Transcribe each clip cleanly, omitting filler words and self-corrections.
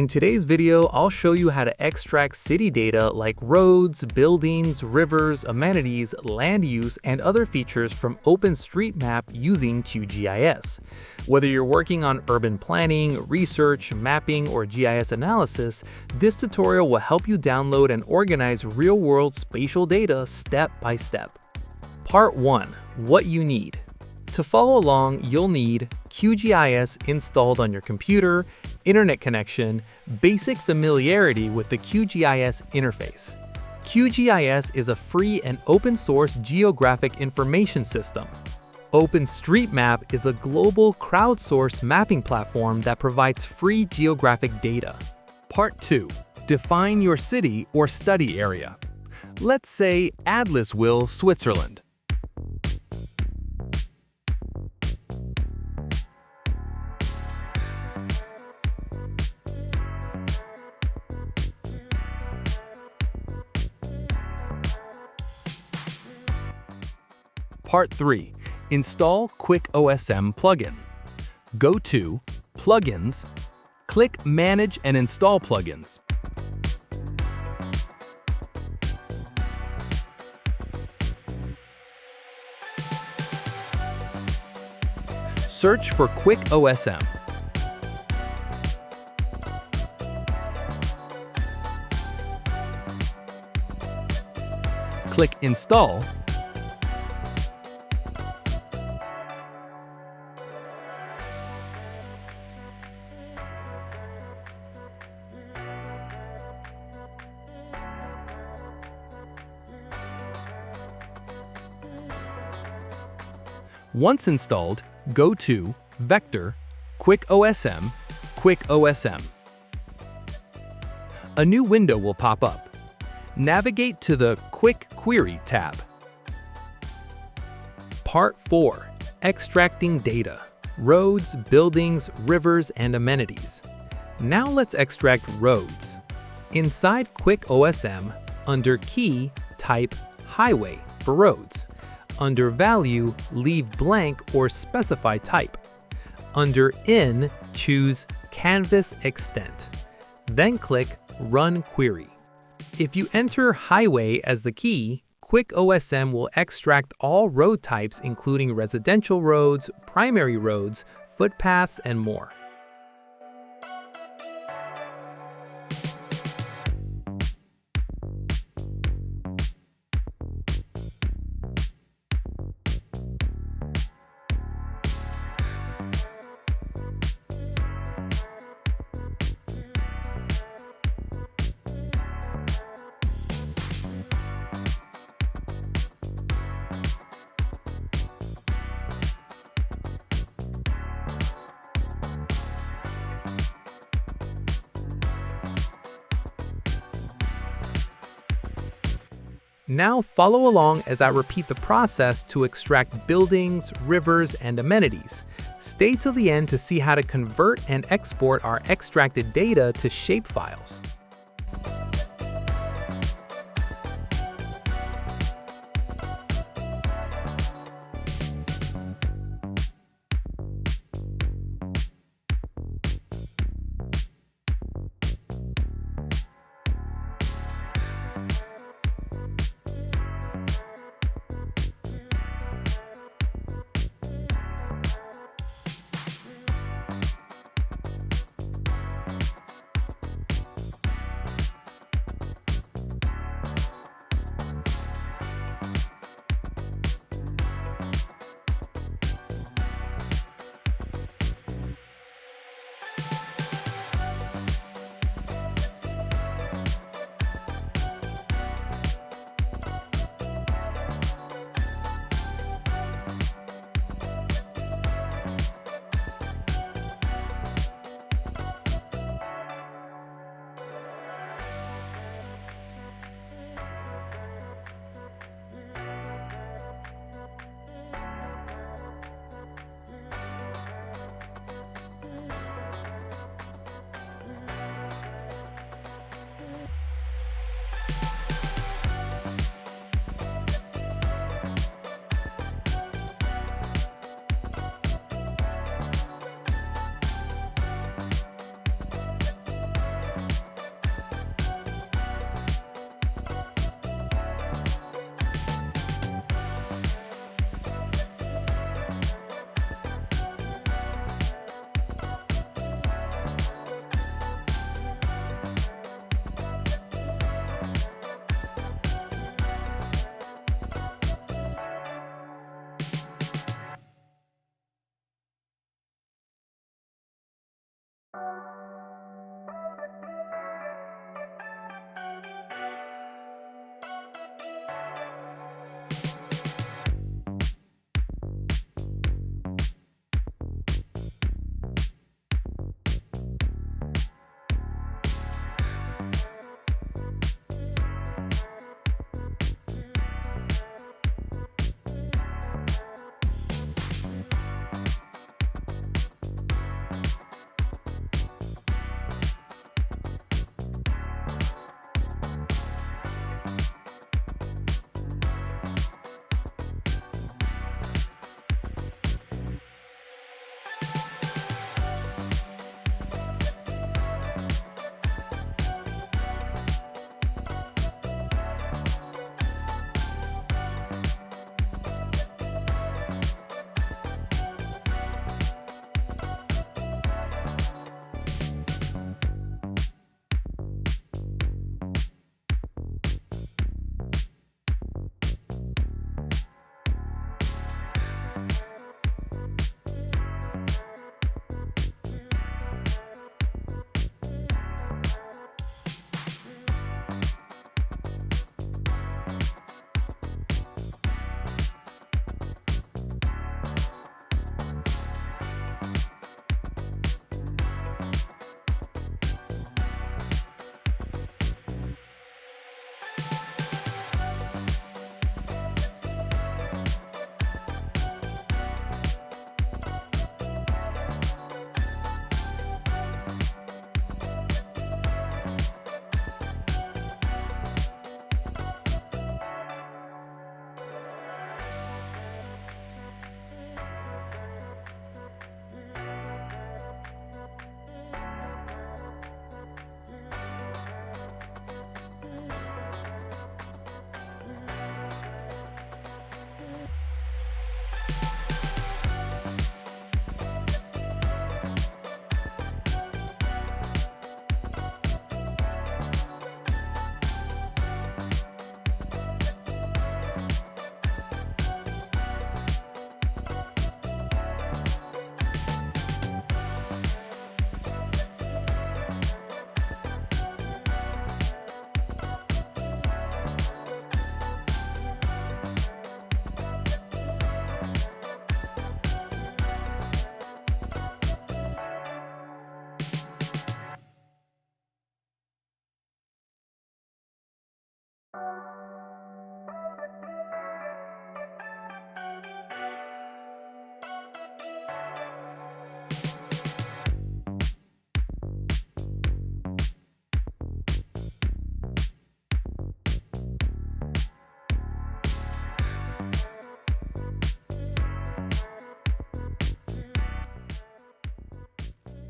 In today's video, I'll show you how to extract city data like roads, buildings, rivers, amenities, land use, and other features from OpenStreetMap using QGIS. Whether you're working on urban planning, research, mapping, or GIS analysis, this tutorial will help you download and organize real-world spatial data step by step. Part 1. What you need. To follow along, you'll need QGIS installed on your computer, internet connection, basic familiarity with the QGIS interface. QGIS is a free and open-source geographic information system. OpenStreetMap is a global crowdsourced mapping platform that provides free geographic data. Part 2. Define your city or study area. Let's say Adliswil, Switzerland. Part 3. Install QuickOSM plugin. Go to Plugins, click Manage and Install Plugins. Search for QuickOSM. Click Install. Once installed, go to Vector, QuickOSM, QuickOSM. A new window will pop up. Navigate to the Quick Query tab. Part 4. Extracting data. Roads, buildings, rivers, and amenities. Now let's extract roads. Inside QuickOSM, under Key, type Highway for roads. Under Value, leave blank or specify type. Under In, choose Canvas Extent. Then click Run Query. If you enter Highway as the key, QuickOSM will extract all road types including residential roads, primary roads, footpaths, and more. Now follow along as I repeat the process to extract buildings, rivers, and amenities. Stay till the end to see how to convert and export our extracted data to shapefiles.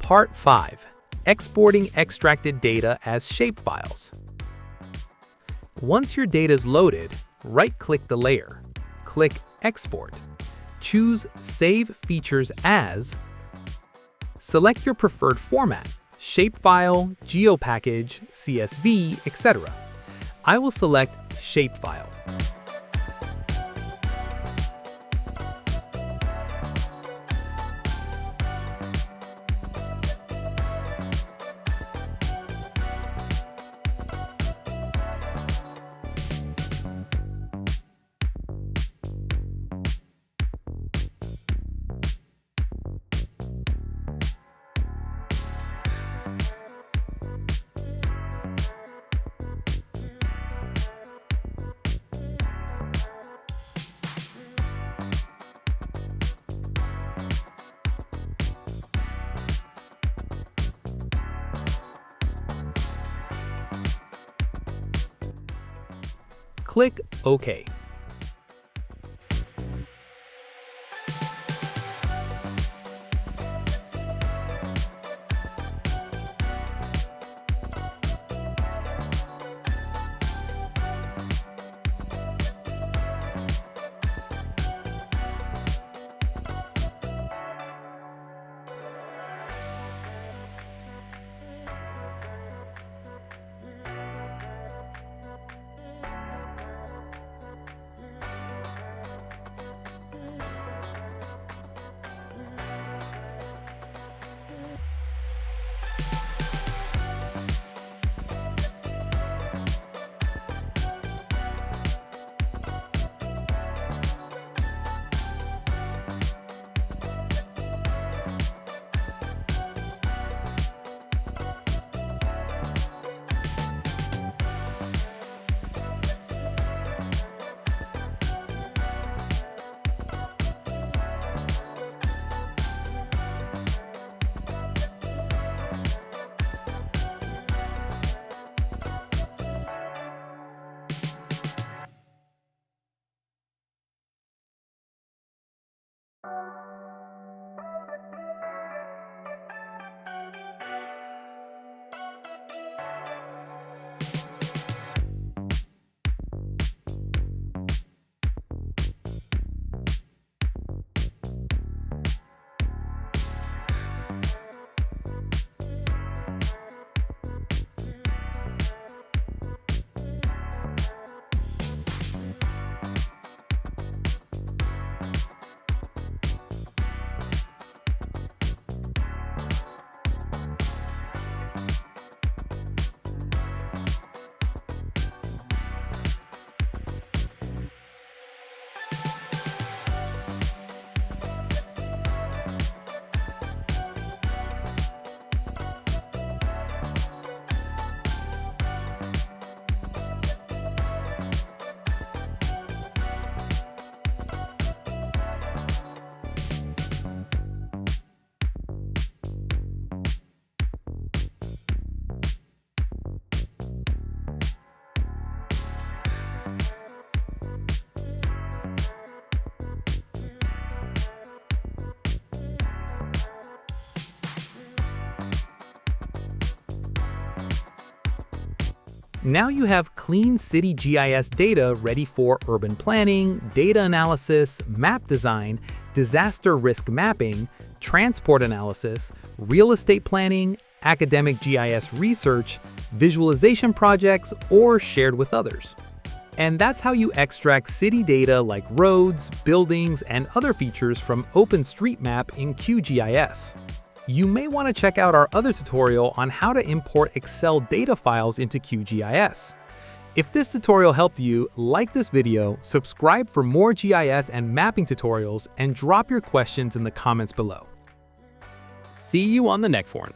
Part 5. Exporting extracted data as shapefiles. Once your data is loaded, right-click the layer. Click Export. Choose Save Features As. Select your preferred format, shapefile, geopackage, CSV, etc. I will select Shapefile. Click OK. Now you have clean city GIS data ready for urban planning, data analysis, map design, disaster risk mapping, transport analysis, real estate planning, academic GIS research, visualization projects, or shared with others. And that's how you extract city data like roads, buildings, and other features from OpenStreetMap in QGIS. You may want to check out our other tutorial on how to import Excel data files into QGIS. If this tutorial helped you, like this video, subscribe for more GIS and mapping tutorials, and drop your questions in the comments below. See you on the next one.